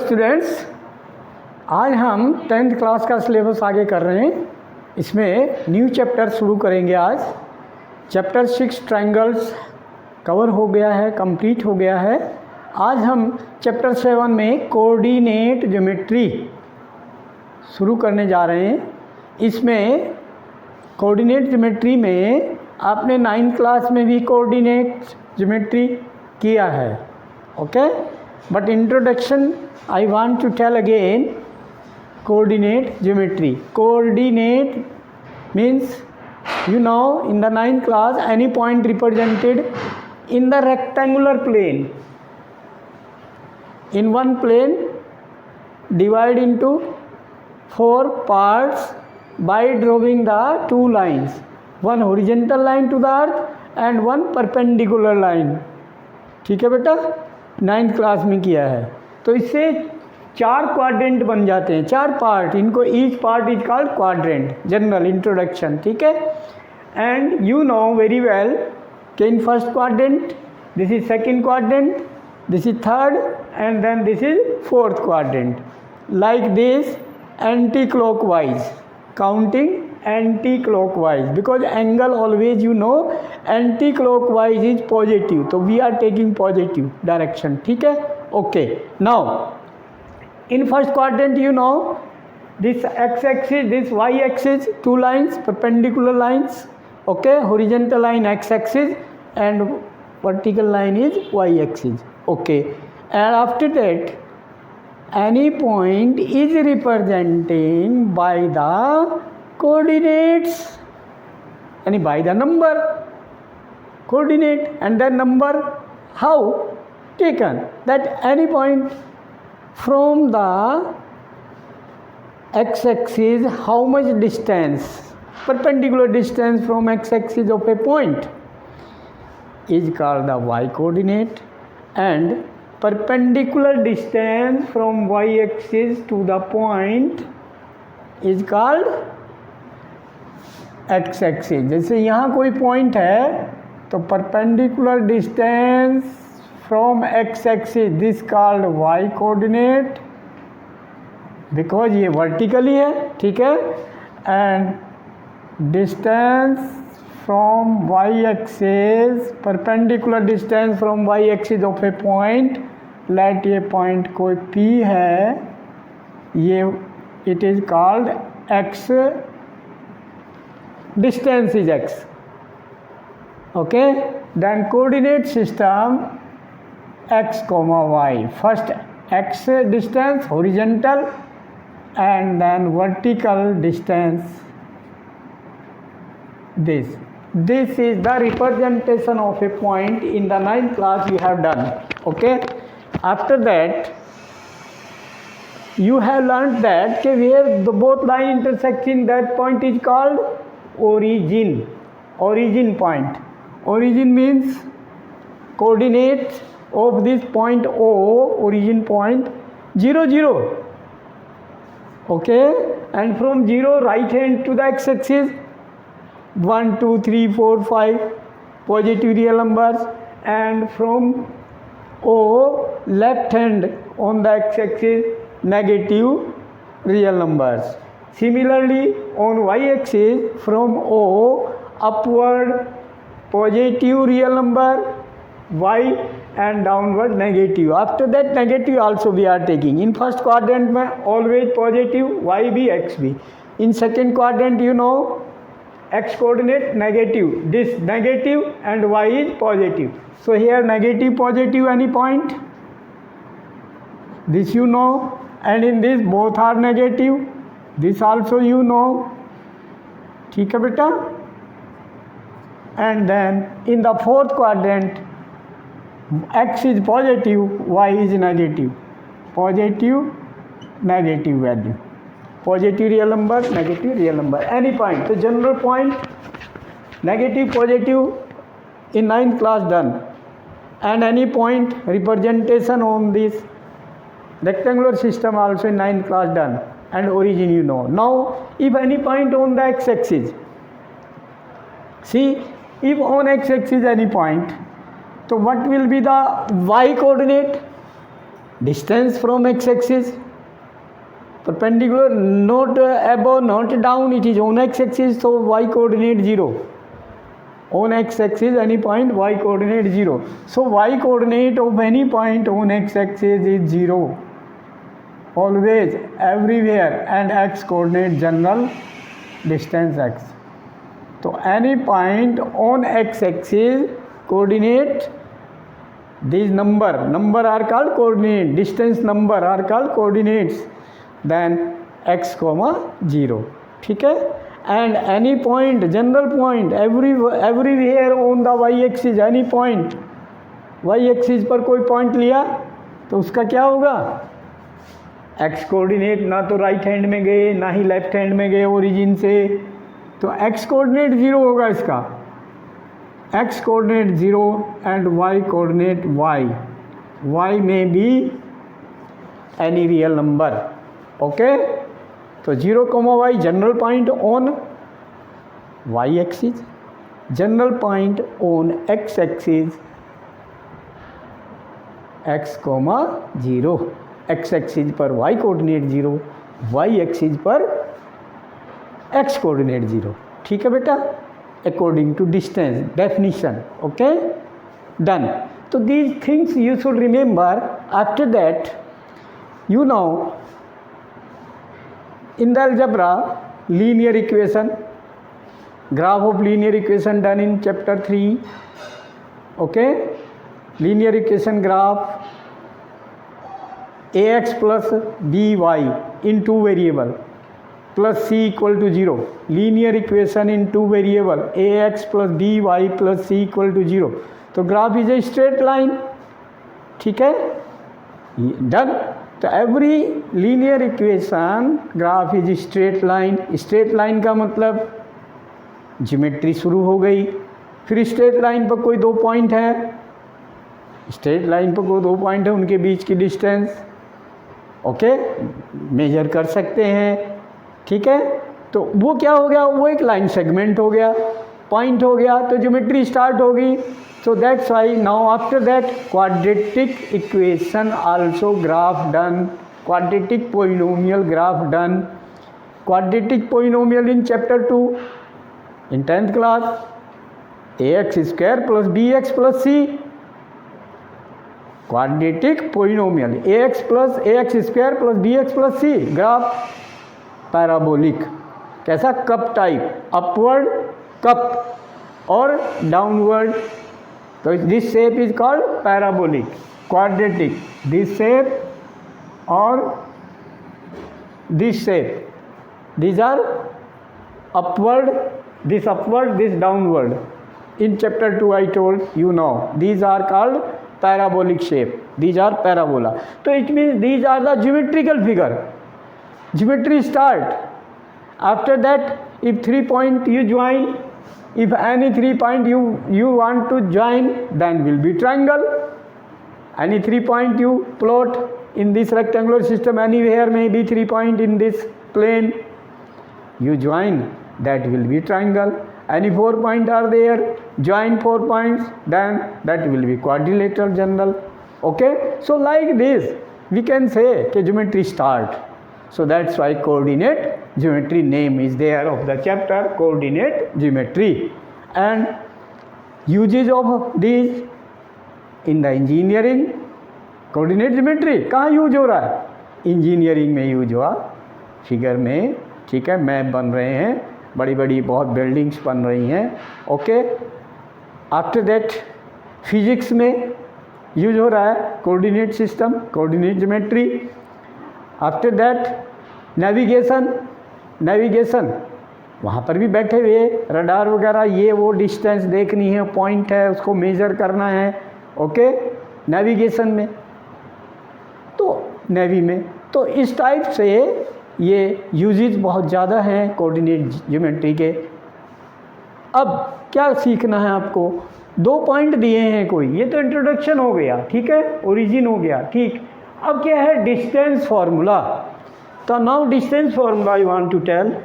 Students, आज हम 10th class का सिलेबस आगे कर रहे हैं। इसमें न्यू चैप्टर शुरू करेंगे आज। चैप्टर 6 ट्रायंगल्स कवर हो गया है, कंप्लीट हो गया है। आज हम चैप्टर 7 में कोऑर्डिनेट ज्योमेट्री शुरू करने जा रहे हैं। इसमें कोऑर्डिनेट ज्योमेट्री में आपने 9th क्लास में भी कोऑर्डिनेट ज्योमेट्री किया है, okay. But introduction I want to tell again coordinate geometry. Coordinate means, you know, in the 9th class, any point represented in the rectangular plane. In one plane, divide into 4 parts by drawing the 2 lines. One horizontal line to the earth and one perpendicular line. ठीक है बेटा, 9th class में किया है। तो इससे 4 quadrant बन जाते हैं, 4 पार्ट। इनको each part is called quadrant. General introduction, ठीक है। And you know very well कि in first quadrant this is second quadrant, this is third and then this is fourth quadrant. Like this anti clockwise, counting anti clockwise, because angle always you know anti clockwise is positive, तो we are taking positive direction, ठीक है। Okay, now in first quadrant you know this x-axis, this y-axis, 2 lines, perpendicular lines, okay, horizontal line x-axis and vertical line is y-axis, okay. And after that any point is representing by the coordinates, and by the number coordinate, and then number how taken, that any point from the x-axis, how much distance, perpendicular distance from x-axis of a point is called the y-coordinate, and perpendicular distance from y-axis to the point is called x-axis। जैसे यहाँ कोई point है तो perpendicular distance from x-axis this called y coordinate, because ये vertically है, ठीक है। and distance from y-axis, perpendicular distance from y-axis of a point, let ये point कोई P है, ये it is called x, distance is x, okay। then coordinate system x comma y, first x distance horizontal and then vertical distance, this is the representation of a point in the 9th class you have done, okay। after that you have learned that where the both line intersect in that point is called origin point. Origin means coordinates of this point O, origin point 0 0, okay, and from 0 right hand to the x-axis 1 2 3 4 5 positive real numbers, and from O left hand on the x-axis negative real numbers. Similarly on y-axis from O upward positive real number y and downward negative. After that negative also we are taking. In first quadrant में always positive, y भी x भी. In second quadrant you know x coordinate negative, this negative and y is positive. So here negative positive any point, this you know, and in this both are negative, this also you know, ठीक है बेटा। and then in the fourth quadrant x is positive, y is negative, positive negative value, positive real number, negative real number, any point. So general point negative positive in 9th class done, and any point representation on this rectangular system also in 9th class done, and origin you know. Now if any point on the x-axis, see if on x-axis any point, so what will be the y coordinate? distance from x-axis, perpendicular, not above, not down, it is on x-axis, so y coordinate 0. On x-axis any point, y coordinate 0. So y coordinate of any point on x-axis is 0. Always, everywhere, and x coordinate general distance x. So any point on x-axis coordinate, these number are called coordinate, distance number are called coordinates, then x comma 0. ठीक है? And any point, general point, everywhere on the y-axis, any point, y-axis पर कोई point लिया तो उसका क्या होगा? x coordinate ना तो राइट हैंड में गए ना ही लेफ्ट हैंड में गए ओरिजिन से, तो x कोऑर्डिनेट 0 होगा इसका, x coordinate 0 and y coordinate y में भी एनी रियल नंबर. ओके, तो 0, y general point on y axis, general point on x axis, x, 0, x axis पर y कोऑर्डिनेट 0, y एक्सिस पर x coordinate 0. ठीक है बेटा, according to distance definition. Okay, done. तो these things you should remember. After that you know in the algebra linear equation, graph of linear equation done in chapter 3. Okay, linear equation graph ax plus by in two variable plus c equal to 0, linear equation in two variable ax plus by plus c equal to 0. तो graph is a straight line. ठीक है, done. तो every linear equation graph is straight line. Straight line का मतलब geometry शुरू हो गई, फिर स्ट्रेट लाइन पर कोई दो पॉइंट है, स्ट्रेट लाइन पर कोई दो पॉइंट है, उनके बीच की डिस्टेंस ओके मेजर कर सकते हैं. ठीक है, तो वो क्या हो गया, वो एक लाइन सेगमेंट हो गया, पॉइंट हो गया, तो ज्योमेट्री स्टार्ट होगी. So that's why now after that quadratic equation also graph done, quadratic polynomial graph done, quadratic polynomial in chapter 2 in 10th class, ax square plus bx plus c, quadratic polynomial ax square plus bx plus c, graph parabolic. कैसा, cup type, upward cup और downward. तो this shape is called parabolic, quadratic, this shape और this shape, these are upward, this downward. In chapter 2 I told you know these are called parabolic shape, these are parabola. So it means these are the geometrical figure. Geometry start. After that, if 3 point you join, if any 3 point you want to join, then will be triangle. Any 3 point you plot in this rectangular system, anywhere may be 3 point in this plane, you join, that will be triangle. Any 4 point are there, join 4 points, then that will be quadrilateral general. Okay, so like this we can say कि geometry start. So that's why coordinate geometry name is there of the chapter, coordinate geometry. And uses of these in the engineering, coordinate geometry कहाँ use हो रहा है, engineering में use हुआ, figure में. ठीक है, मैप बन रहे हैं, बड़ी बड़ी बहुत बिल्डिंग्स बन रही हैं. ओके, आफ्टर दैट फिजिक्स में यूज हो रहा है coordinate system, coordinate geometry. After that navigation वहाँ पर भी बैठे हुए, रडार वगैरह, ये वो डिस्टेंस देखनी है, पॉइंट है उसको मेज़र करना है. ओके, नेविगेशन में, तो नेवी में. तो इस टाइप से ये यूजेस बहुत ज़्यादा हैं कोऑर्डिनेट ज्योमेट्री के. अब क्या सीखना है आपको, 2 पॉइंट दिए हैं कोई, ये तो इंट्रोडक्शन हो गया. ठीक है, ओरिजिन हो गया. ठीक, अब क्या है, डिस्टेंस फार्मूला. तो now distance formula I want to tell.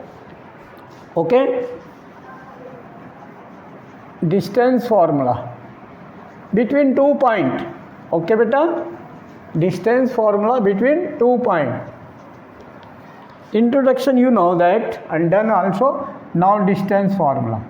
Okay, distance formula between 2 point. Okay बेटा, distance formula between 2 points. Introduction you know that, and done also. Now distance formula.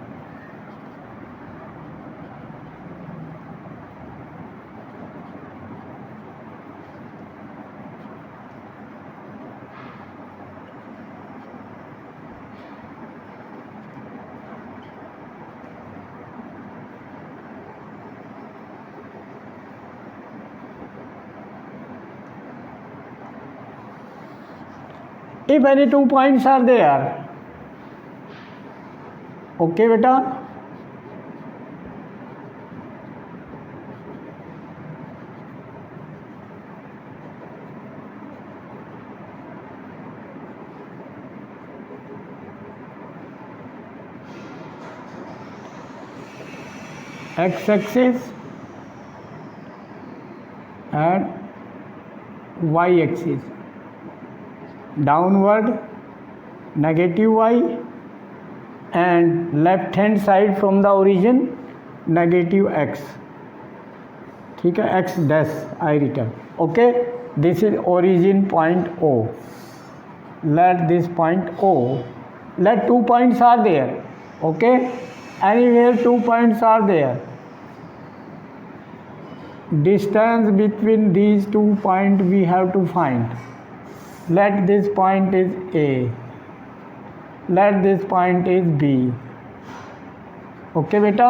If any 2 points are there, okay beta, x-axis and y-axis, downward negative y and left hand side from the origin negative x. ठीक है, x dash I written. Okay, this is origin point O. Let this point O, let 2 points are there. Okay, anywhere 2 points are there. Distance between these 2 points we have to find. Let this point is A, let this point is B. Okay beta,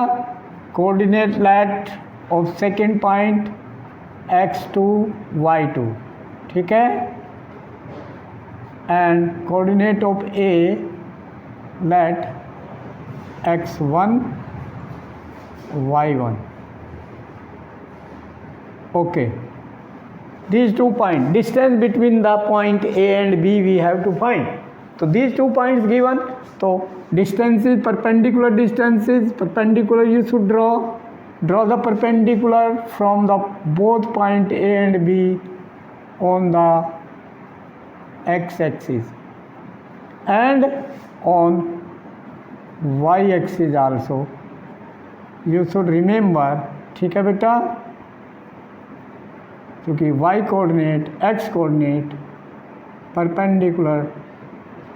coordinate let of second point x2 y2, ठीक है, and coordinate of A let x1 y1. Okay, these 2 points, distance between the point A and B we have to find. So these 2 points given, so distances, perpendicular distances, perpendicular you should draw the perpendicular from the both point A and B on the x-axis and on y-axis also. You should remember, ठीक है बेटा, क्योंकि y coordinate, x coordinate, perpendicular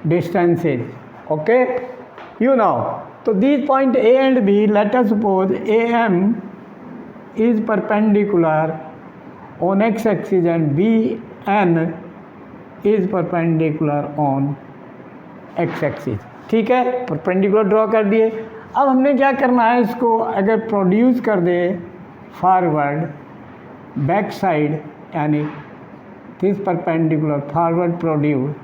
distances. Okay, you know. So these point A and B, let us suppose AM is perpendicular on x-axis and BN is perpendicular on x-axis. ठीक है, perpendicular draw कर दिए. अब हमने क्या करना है, इसको अगर प्रोड्यूस कर दे फॉरवर्ड बैक साइड, यानी दिस परपेंडिकुलर फॉरवर्ड प्रोड्यूस,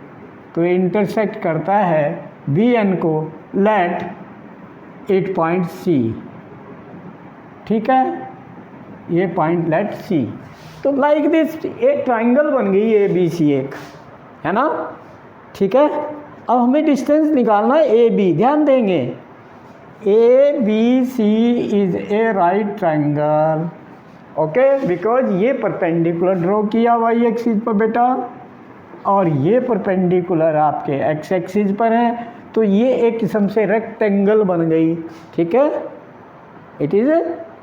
तो इंटरसेक्ट करता है बी एन को लेट इट पॉइंट सी. ठीक है, ये पॉइंट लेट सी. तो लाइक दिस एक ट्राइंगल बन गई ए बी सी, एक है ना. ठीक है, अब हमें डिस्टेंस निकालना है ए बी. ध्यान देंगे, A B C is a right triangle. Okay, because ये परपेंडिकुलर ड्रॉ किया वाई एक्सिस पर बेटा, और ये परपेंडिकुलर आपके एक्स एक्सिस पर है, तो ये एक किस्म से रेक्टेंगल बन गई. ठीक है, इट इज़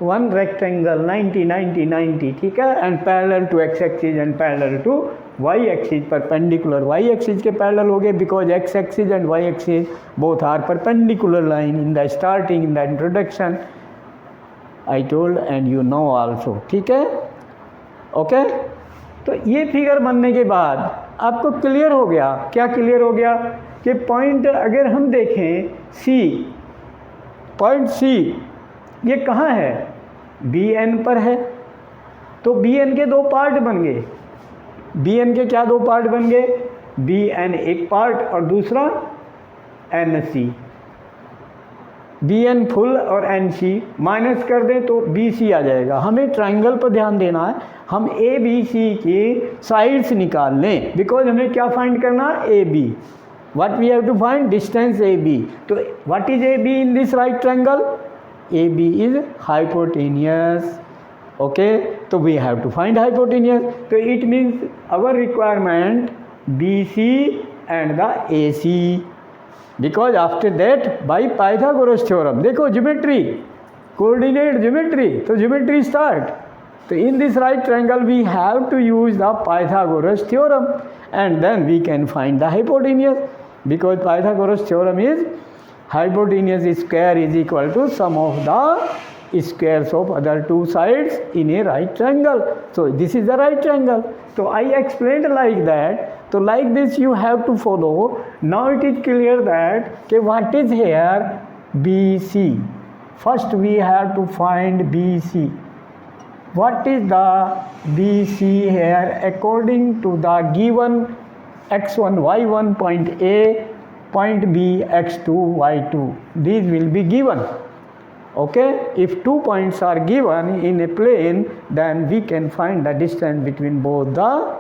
वन रेक्टेंगल 90 90 90. ठीक है, and parallel to X axis and parallel to Y axis. Perpendicular Y axis के पैरेलल हो गए, because X axis and Y axis both are perpendicular line in the starting, in the introduction I told and you know also. ठीक है, okay. तो ये figure बनने के बाद आपको क्लियर हो गया. क्या क्लियर हो गया कि पॉइंट अगर हम देखें सी, पॉइंट सी ये कहाँ है, बी एन पर है. तो बी एन के दो पार्ट बन गए. बी एन के क्या दो पार्ट बन गए, बी एन एक पार्ट और दूसरा N C. B N full और एन सी माइनस कर दें तो बी सी आ जाएगा. हमें ट्राइंगल पर ध्यान देना है, हम ए बी सी की साइड्स निकाल लें, बिकॉज हमें क्या फाइंड करना है, A B. What we have to find, distance A B. तो what is A B in this right triangle, A B is hypotenuse. Okay, तो we have to find hypotenuse. तो it means our requirement B C and the A C, because after that by Pythagoras theorem. देखो geometry, coordinate geometry, तो geometry start. So in this right triangle we have to use the Pythagoras theorem, and then we can find the hypotenuse, because Pythagoras theorem is hypotenuse square is equal to sum of the squares of other two sides in a right triangle. So this is the right triangle. So I explained like that. So like this you have to follow. Now it is clear that okay, what is here BC. First we have to find BC. What is the BC here according to the given x1 y1 point A, point B x2 y2. These will be given. Okay, if 2 points are given in a plane, then we can find the distance between both the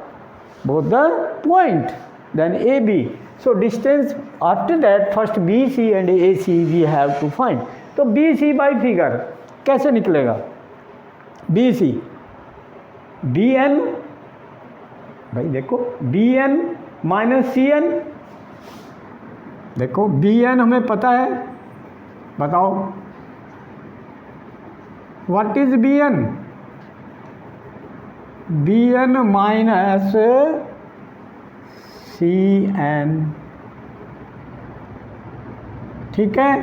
point, then AB. So distance after that first BC and AC we have to find. तो BC by figure कैसे निकलेगा? BC BN, भाई देखो BN minus CN, देखो BN हमें पता है, बताओ what is BN? BN minus CN, ठीक है।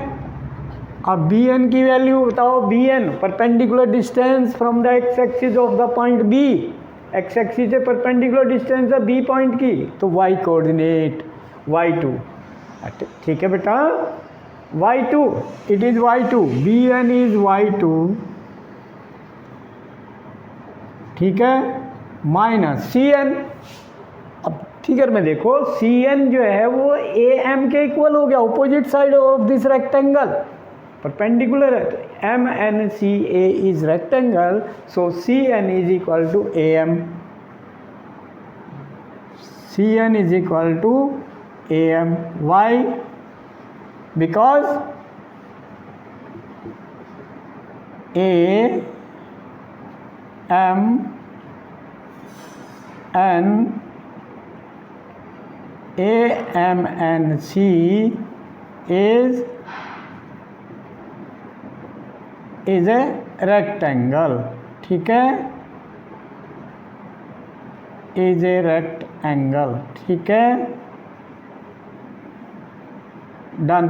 अब BN की वैल्यू बताओ। BN perpendicular distance from the x axis of the point B, x axis से परपेंडिकुलर डिस्टेंस है B पॉइंट की, तो y कोऑर्डिनेट y2, ठीक है बेटा, y2, it is y2, BN is y2, ठीक है, माइनस CN। अब फिगर में देखो CN जो है वो AM के इक्वल हो गया, opposite side of this rectangle, perpendicular है, तो MNCA is rectangle, so CN is equal to AM, CN is equal to AM, why? Because AM and C is a rectangle, ठीक है, is a rectangle, ठीक है, done.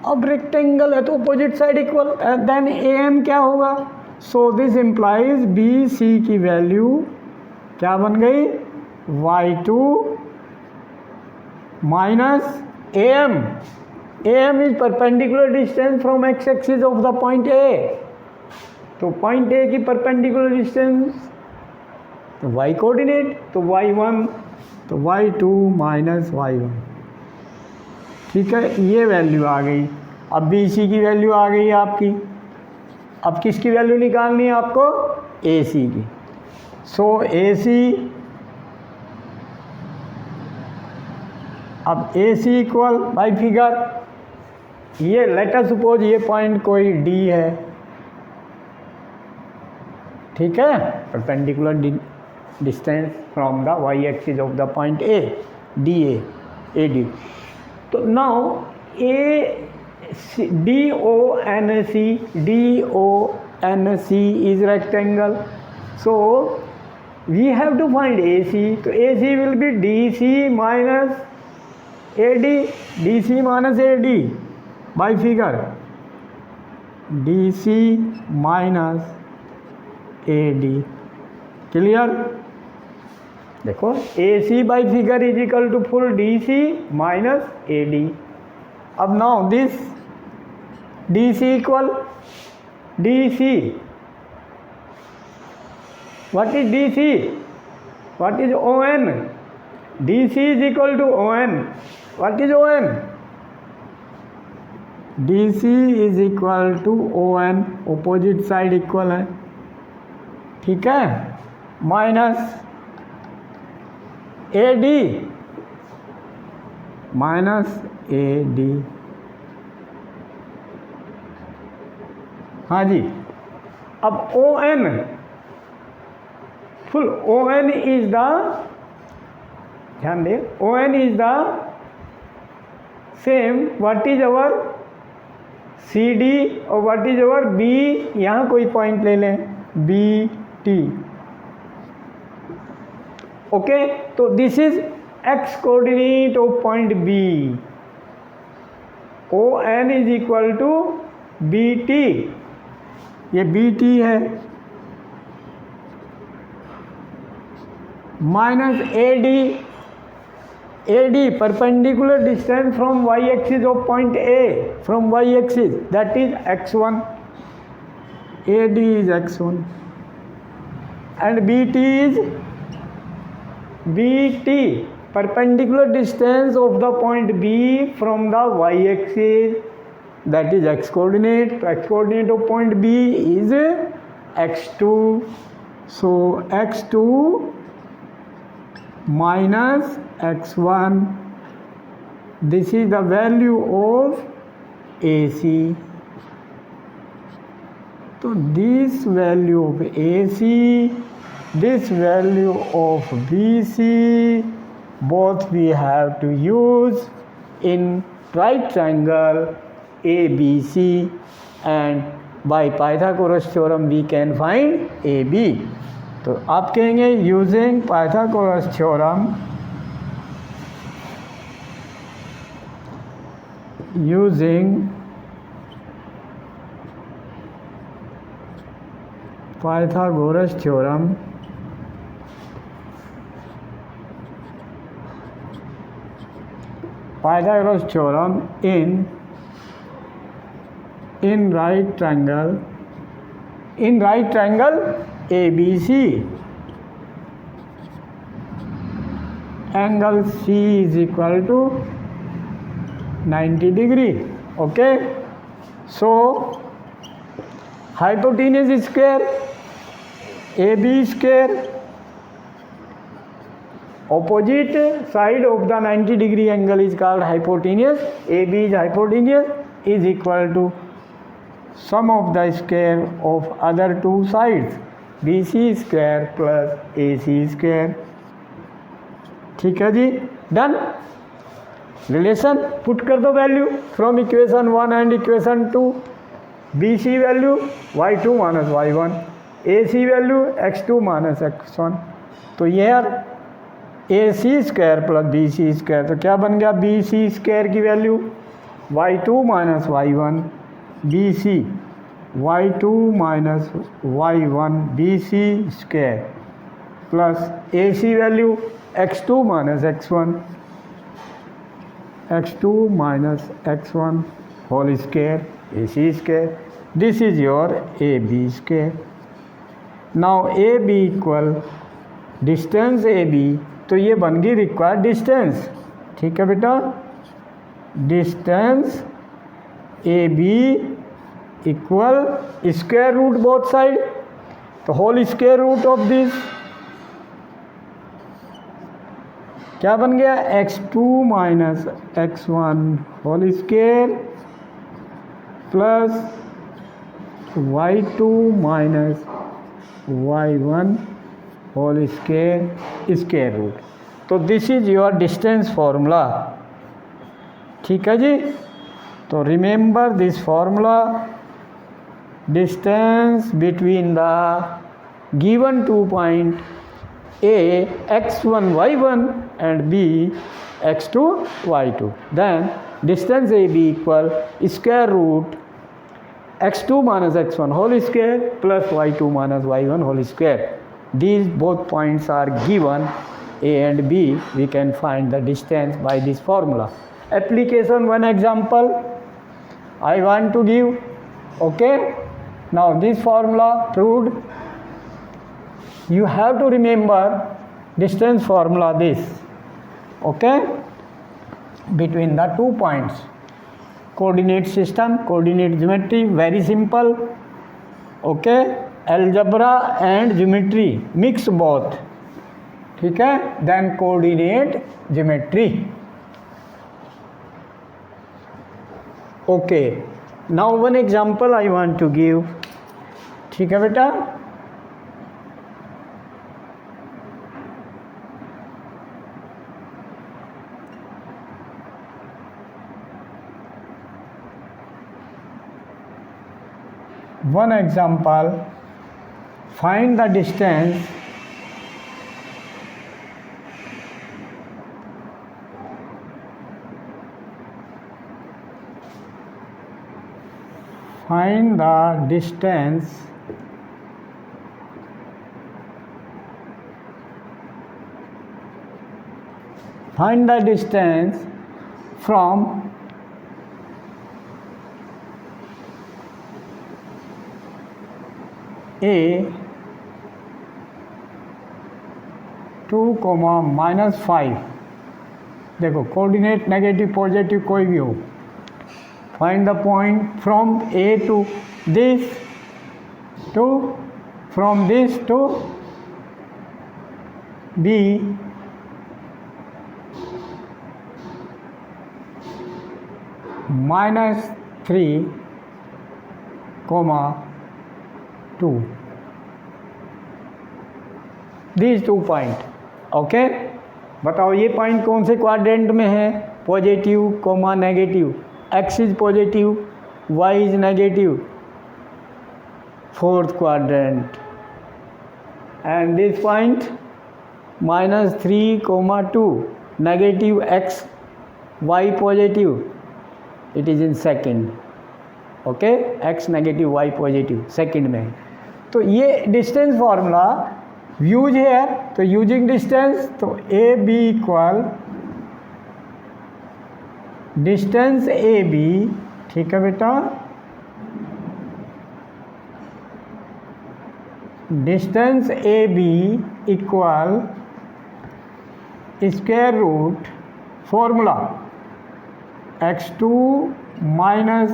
अब rectangle है तो opposite side equal, then AM क्या होगा? So this implies BC की वैल्यू क्या बन गई? y2 minus AM। AM is perpendicular distance from X axis of the point A, तो पॉइंट A की परपेंडिकुलर डिस्टेंस तो y कोऑर्डिनेट, तो y1, तो y2 माइनस y1, ठीक है, ये वैल्यू आ गई। अब BC की वैल्यू आ गई आपकी। अब किसकी वैल्यू निकालनी है आपको? AC की। सो AC, अब AC इक्वल बाई फिगर, ये लेट अस सपोज ये पॉइंट कोई D है, ठीक है, perpendicular distance from the y axis of the point A, DA, AD। तो now DONC is rectangle, so we have to find AC, तो AC will be DC minus AD, DC minus AD by figure, DC minus AD, clear? देखो AC by figure is equal to full DC minus AD। अब now this DC equal DC, what is DC? What is ON? DC is equal to ON, what is ON? DC is equal to ON, opposite side equal है, ठीक है, minus AD, minus AD, हाँ जी। अब ON, full ON is the, ध्यान दे, ON is the same what is our CD और what is our B, यहाँ कोई point ले लें B T. Okay, तो this is x coordinate of point B. ON is equal to BT. ये BT है minus AD perpendicular distance from y axis of point A, from y axis, that is x1. AD is x1 and BT is BT, perpendicular distance of the point B from the y axis, that is x coordinate. X coordinate of point B is x2. So x2 minus x1, this is the value of AC. So this value of AC, this value of BC, both we have to use in right triangle ABC, and by Pythagoras theorem we can find AB. तो आप कहेंगे using Pythagoras theorem, using Pythagoras theorem in right triangle ABC, angle C is equal to 90 degree. Okay, so hypotenuse square AB square, opposite side of the 90 degree angle is called hypotenuse. AB is hypotenuse, is equal to sum of the square of other two sides, BC square plus AC square. ठीक है जी, done. Relation put कर दो value from equation 1 and equation 2. BC value y2 minus y1, AC value x2 minus x1. तो यह AC square plus BC square, तो क्या बन गया BC स्क्वायर की value y2 minus y1 BC, y2 minus y1 BC square plus AC value x2 minus x1, x2 minus x1 whole square AC square. This is your AB square. Now AB equal distance AB, तो ये बन गई required distance. ठीक है बेटा, distance AB equal square root both side, तो whole square root of this क्या बन गया x2 minus x1 whole square plus y2 minus y1 whole square square root. तो this is your distance formula. ठीक है जी, तो remember this formula. Distance between the given 2 point A x1 y1 and B x2 y2. Then distance AB equal square root x2 minus x1 whole square plus y2 minus y1 whole square. These both points are given A and B. We can find the distance by this formula. Application, one example I want to give. Okay, now this formula proved. You have to remember distance formula this. Okay, between the 2 points, coordinate system, coordinate geometry, very simple. Okay, algebra and geometry mix both. ठीक है, then coordinate geometry. Okay, now one example I want to give. ठीक है बेटा, one example find the distance find the distance from A 2, -5. देखो coordinate negative positive कोई भी हो, find the point from A to this to from this to B -3, 2. These 2 point. Okay, बताओ ये point कौन से क्वाड्रेंट में है? Positive comma negative. X is positive, Y is negative, 4th quadrant. And this point -3, 2, negative x, y positive, it is in second. Okay, x negative y positive second में. तो ये distance formula use है. तो using distance, तो A B equal distance A B. ठीक है बेटा, distance A B equal square root formula x2 minus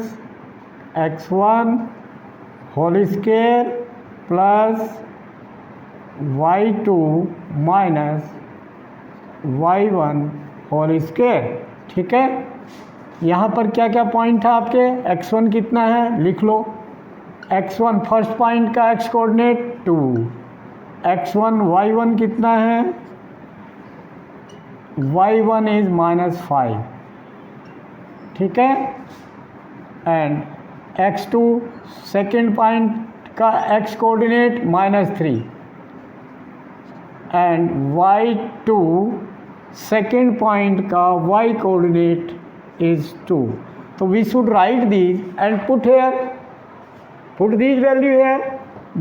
x1 whole square plus y2 minus y1 whole square. ठीक है, यहाँ पर क्या क्या पॉइंट है आपके? x1 कितना है लिख लो. x1 फर्स्ट पॉइंट का x कोऑर्डिनेट 2, x1 y1 कितना है? y1 is -5. ठीक है, एंड x2 सेकेंड पॉइंट का x coordinate -3 and y2 second point का y कोऑर्डिनेट इज 2. तो we should write these and put these value here.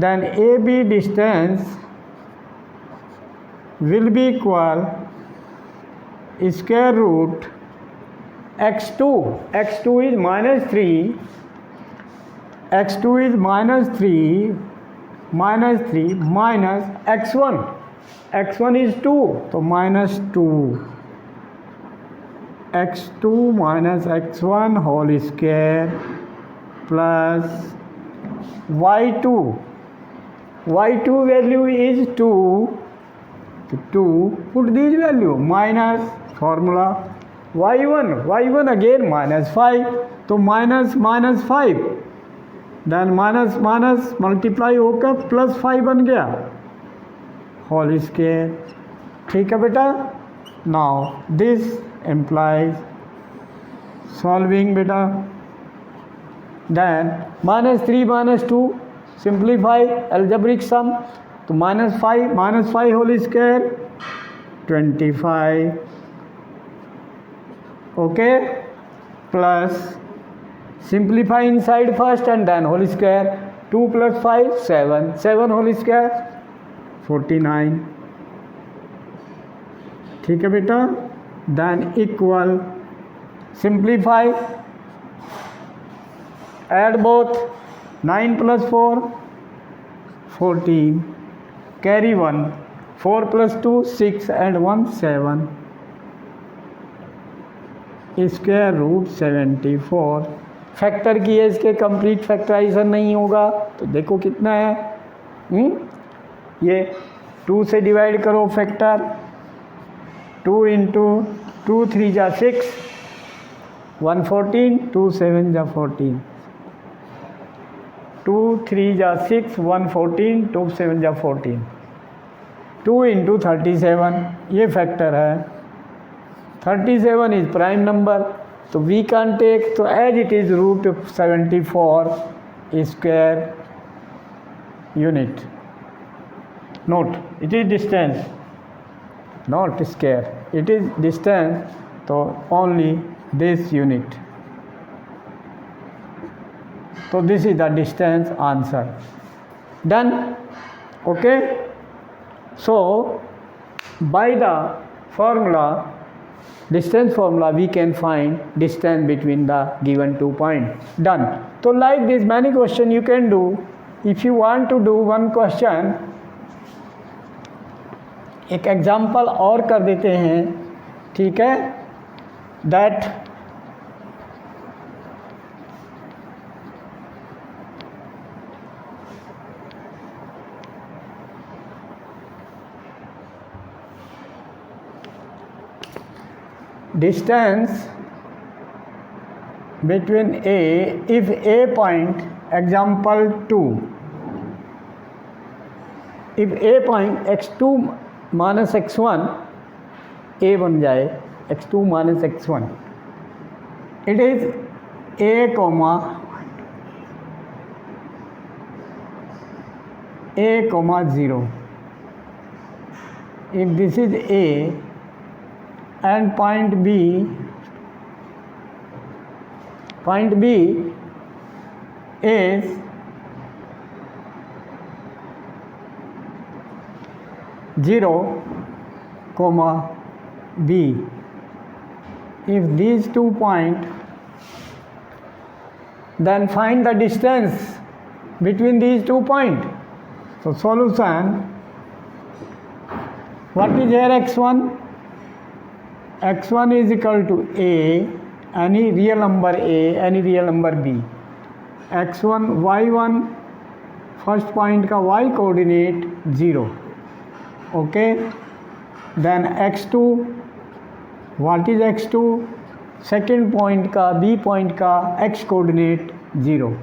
Then AB distance will be equal square root x2 is -3, x2 is -3 minus x1 is 2, तो -2, x2 minus x1 whole square plus y2 value is 2, put this value minus formula y1 again -5, तो -5, then minus multiply होकर +5 बन गया whole square. ठीक है बेटा. Now this implies solving बेटा. then -3 -2 simplify algebraic sum, तो -5 whole square 25. Okay, plus simplify inside first and then whole square. 2 + 5 7 whole square 49. ठीक है बेटा. Then equal simplify, add both 9 + 4 14, carry 1, 4 + 2 6 and 1 7, square root 74. Factor की है, इसके complete factorisation नहीं होगा. तो देखो कितना है, ये 2 से डिवाइड करो फैक्टर. 2 × 2 3 जा 6, 114, 2 7 जा 14, 2 3 जा 6, 114, 2 7 जा 14, 2 × 37, ये फैक्टर है. 37 इज प्राइम नंबर, तो वी कैन टेक, तो as it is root 74 square unit. note, it is distance, not square, it is distance, so only this unit. So this is the distance answer. Done? Okay? So by the formula, distance formula, we can find distance between the given 2 points. Done. So like this many questions you can do. If you want to do one question, एक example और कर देते हैं, ठीक है, that distance between A, if A point, example 2, if A point x2 minus x1, A बन जाए x2 minus x1, it is A comma A comma 0. If this is A and point B is zero comma B. If these 2 points, then find the distance between these 2 points. So solution, what is here x1? x1 is equal to A, any real number A, any real number B. x1 y1, first point का y coordinate 0. Okay, then x2, what is x2? second point का B point का x coordinate 0,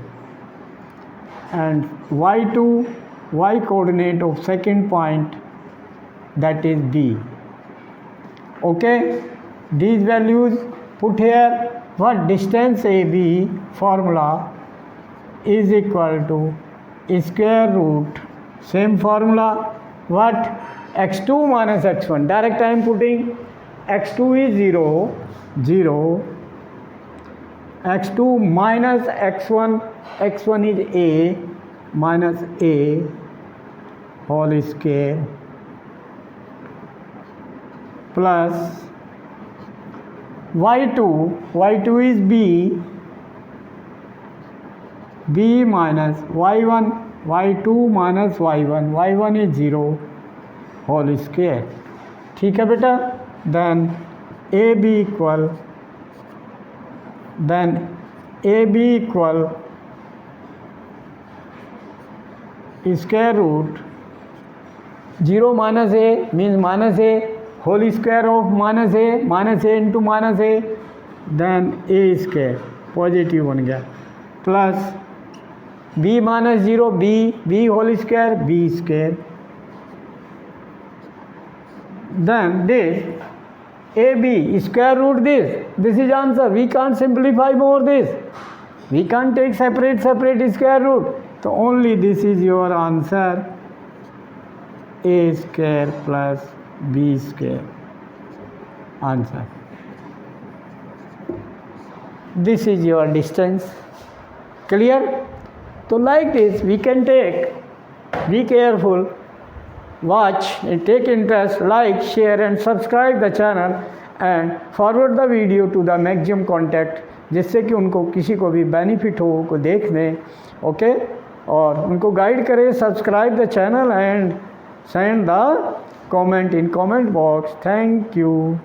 and y2, y coordinate of second point, that is B. Okay, these values put here. What distance AB formula is equal to square root, same formula, what x2 minus x1, direct I am putting x2 is 0, 0, x2 minus x1, x1 is A minus A whole square plus y2, y2 is B, B minus y1, y2 minus y1, y1 is 0 whole square. ठीक है बेटा, then AB equal, square root 0 minus A means minus A, whole square of minus A into minus A, then A square positive बन गया, plus B minus 0 B whole square B square, then this AB square root this is answer. We can't simplify more this, we can't take separate square root, so only this is your answer, A square plus B square answer. This is your distance. Clear? So like this we can take, be careful, watch and take interest, like, share and subscribe the channel and forward the video to the maximum contact, जिससे कि उनको किसी को भी benefit हो, को देख दें. ओके, और उनको गाइड करें. Subscribe the channel and send the comment in comment box. Thank you.